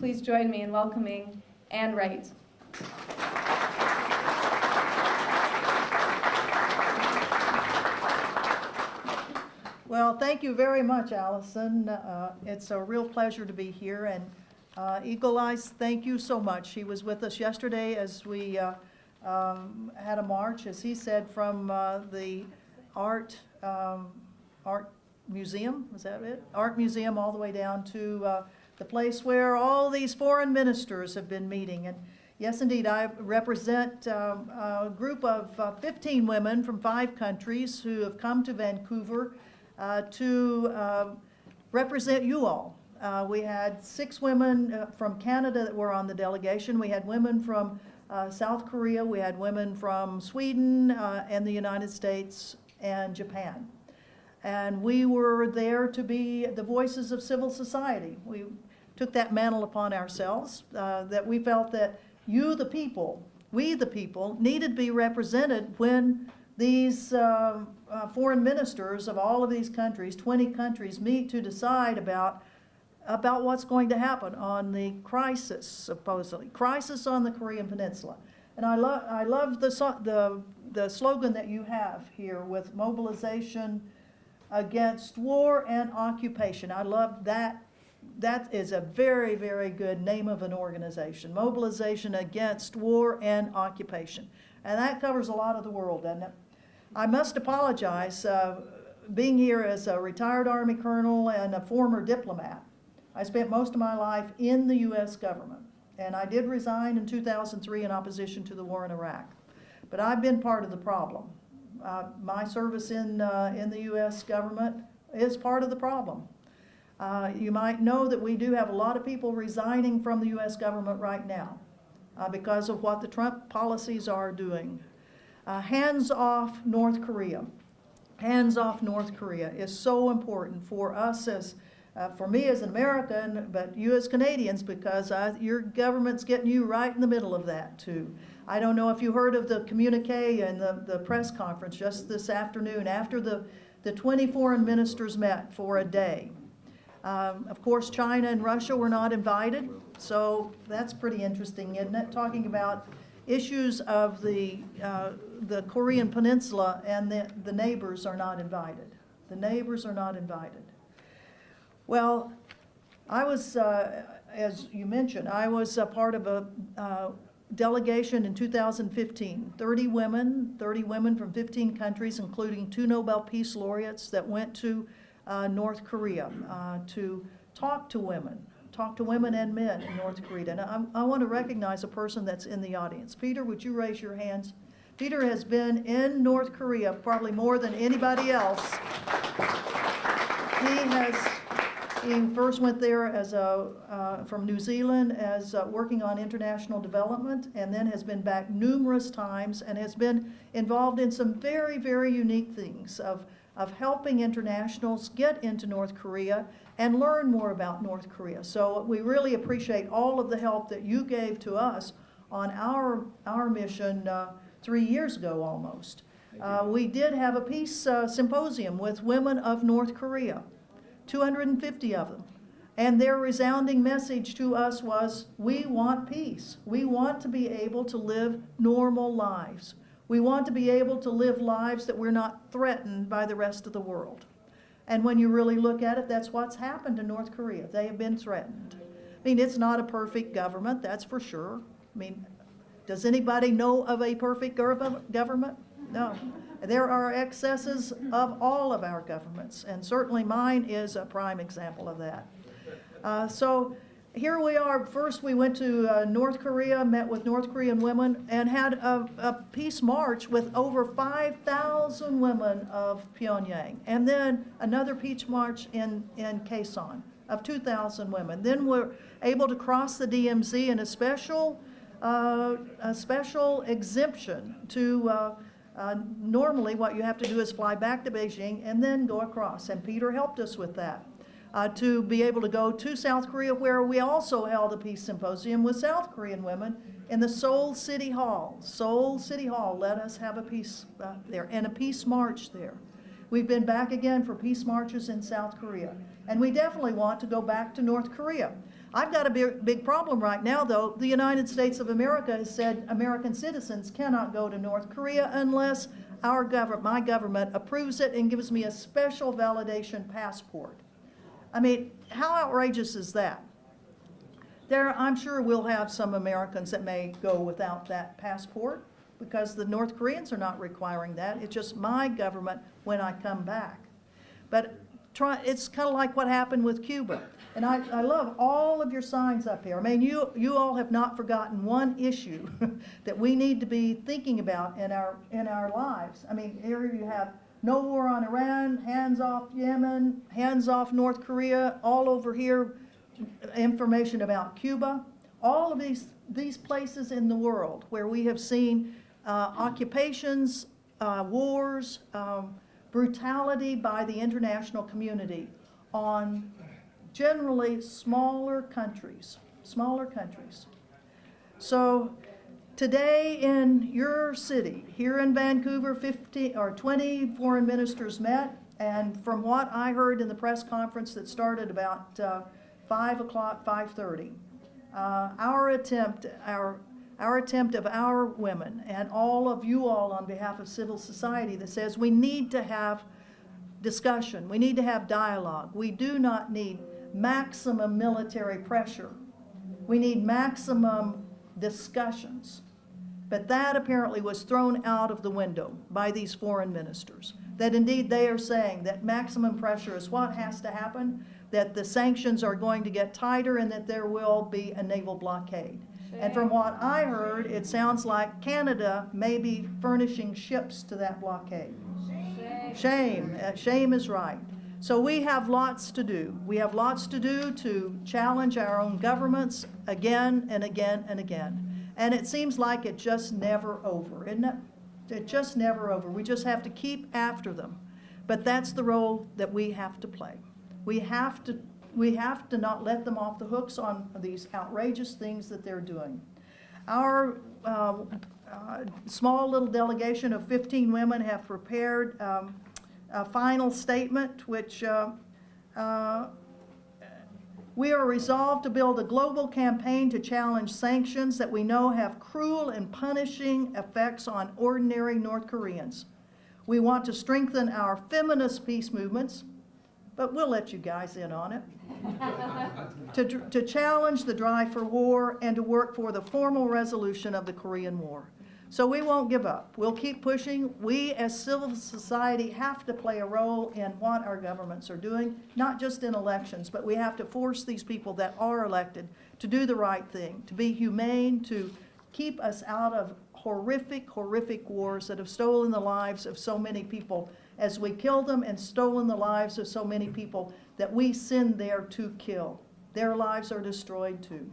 please join me in welcoming Ann Wright. Well, thank you very much, Allison. It's a real pleasure to be here. And Eagle Eyes, thank you so much. She was with us yesterday as we had a march, as he said, from the art museum, was that it? Art museum all the way down to the place where all these foreign ministers have been meeting. And yes, indeed, I represent a group of 15 women from 5 countries who have come to Vancouver to represent you all. We had 6 women from Canada that were on the delegation. We had women from South Korea. We had women from Sweden and the United States and Japan. And we were there to be the voices of civil society. We took that mantle upon ourselves, that we felt that you, the people, we, the people, needed to be represented when these foreign ministers of all of these countries, 20 countries, meet to decide about what's going to happen on the crisis, supposedly, crisis on the Korean Peninsula. And I love the slogan that you have here with mobilization against war and occupation. I love that. That is a very, very good name of an organization. Mobilization against war and occupation. And that covers a lot of the world, doesn't it? I must apologize, being here as a retired Army colonel and a former diplomat. I spent most of my life in the U.S. government, and I did resign in 2003 in opposition to the war in Iraq. But I've been part of the problem. My service in the U.S. government is part of the problem. You might know that we do have a lot of people resigning from the U.S. government right now because of what the Trump policies are doing. Hands off North Korea. Hands off North Korea is so important for us as, for me as an American, but you as Canadians, because your government's getting you right in the middle of that too. I don't know if you heard of the communique and the press conference just this afternoon after the 20 foreign ministers met for a day. Of course, China and Russia were not invited, so that's pretty interesting, isn't it? Talking about issues of the Korean Peninsula, and the neighbors are not invited. The neighbors are not invited. Well, I was, as you mentioned, I was a part of a delegation in 2015. 30 women from 15 countries, including 2 Nobel Peace Laureates that went to North Korea to talk to women and men in North Korea. And I want to recognize a person that's in the audience. Peter, would you raise your hands? Peter has been in North Korea probably more than anybody else. He first went there as from New Zealand as working on international development, and then has been back numerous times and has been involved in some very, very unique things of helping internationals get into North Korea and learn more about North Korea. So we really appreciate all of the help that you gave to us on our mission 3 years ago almost. We did have a peace symposium with women of North Korea, 250 of them. And their resounding message to us was, we want peace. We want to be able to live normal lives. We want to be able to live lives that we're not threatened by the rest of the world. And when you really look at it, that's what's happened to North Korea. They have been threatened. I mean, it's not a perfect government, that's for sure. I mean, does anybody know of a perfect government? No. There are excesses of all of our governments, and certainly mine is a prime example of that. So here we are. First we went to North Korea, met with North Korean women, and had a peace march with over 5,000 women of Pyongyang. And then another peace march in Kaesong of 2,000 women. Then we're able to cross the DMZ in a special exemption to normally what you have to do is fly back to Beijing and then go across. And Peter helped us with that. To be able to go to South Korea, where we also held a peace symposium with South Korean women in the Seoul City Hall. Seoul City Hall let us have a peace there and a peace march there. We've been back again for peace marches in South Korea. And we definitely want to go back to North Korea. I've got a big problem right now, though. The United States of America has said American citizens cannot go to North Korea unless my government approves it and gives me a special validation passport. I mean, how outrageous is that? I'm sure we'll have some Americans that may go without that passport because the North Koreans are not requiring that. It's just my government when I come back. But it's kind of like what happened with Cuba. And I love all of your signs up here. I mean, you all have not forgotten one issue that we need to be thinking about in our lives. I mean, here you have no war on Iran, hands off Yemen, hands off North Korea, all over here, information about Cuba. All of these places in the world where we have seen occupations, wars, brutality by the international community on generally smaller countries. So today in your city, here in Vancouver, 20 foreign ministers met, and from what I heard in the press conference that started about 5 o'clock, 5:30, our attempt of our women and all of you all on behalf of civil society that says we need to have discussion, we need to have dialogue. We do not need maximum military pressure. We need maximum discussions. But that apparently was thrown out of the window by these foreign ministers. That indeed they are saying that maximum pressure is what has to happen, that the sanctions are going to get tighter, and that there will be a naval blockade. And from what I heard, it sounds like Canada may be furnishing ships to that blockade. Shame. Shame is right. So we have lots to do. We have lots to do to challenge our own governments again and again and again. And it seems like it just never over, isn't it? It just never over. We just have to keep after them. But that's the role that we have to play. We have to not let them off the hooks on these outrageous things that they're doing. Our small little delegation of 15 women have prepared a final statement, which we are resolved to build a global campaign to challenge sanctions that we know have cruel and punishing effects on ordinary North Koreans. We want to strengthen our feminist peace movements, but we'll let you guys in on it, to challenge the drive for war and to work for the formal resolution of the Korean War. So we won't give up. We'll keep pushing. We as civil society have to play a role in what our governments are doing, not just in elections, but we have to force these people that are elected to do the right thing, to be humane, to keep us out of horrific, horrific wars that have stolen the lives of so many people as we kill them, and stolen the lives of so many people that we send there to kill. Their lives are destroyed too.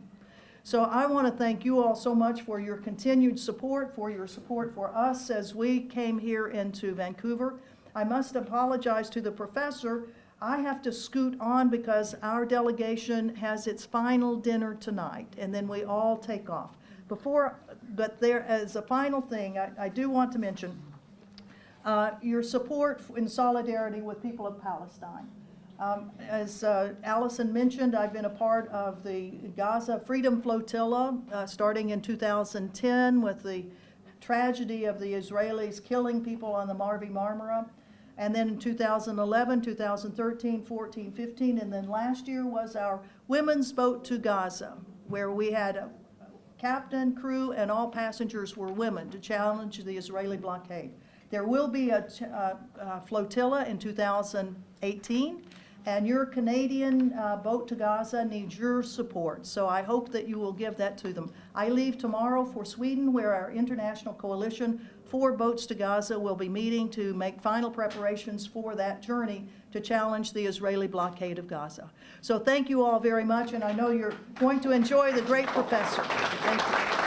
So I want to thank you all so much for your continued support, for your support for us as we came here into Vancouver. I must apologize to the professor. I have to scoot on because our delegation has its final dinner tonight, and then we all take off. But there as a final thing, I do want to mention your support in solidarity with people of Palestine. As Allison mentioned, I've been a part of the Gaza Freedom Flotilla starting in 2010 with the tragedy of the Israelis killing people on the Mavi Marmara. And then in 2011, 2013, 14, 15, and then last year was our Women's Boat to Gaza, where we had a captain, crew, and all passengers were women to challenge the Israeli blockade. There will be a flotilla in 2018. And your Canadian boat to Gaza needs your support. So I hope that you will give that to them. I leave tomorrow for Sweden, where our international coalition for Boats to Gaza will be meeting to make final preparations for that journey to challenge the Israeli blockade of Gaza. So thank you all very much, and I know you're going to enjoy the great professor. Thank you.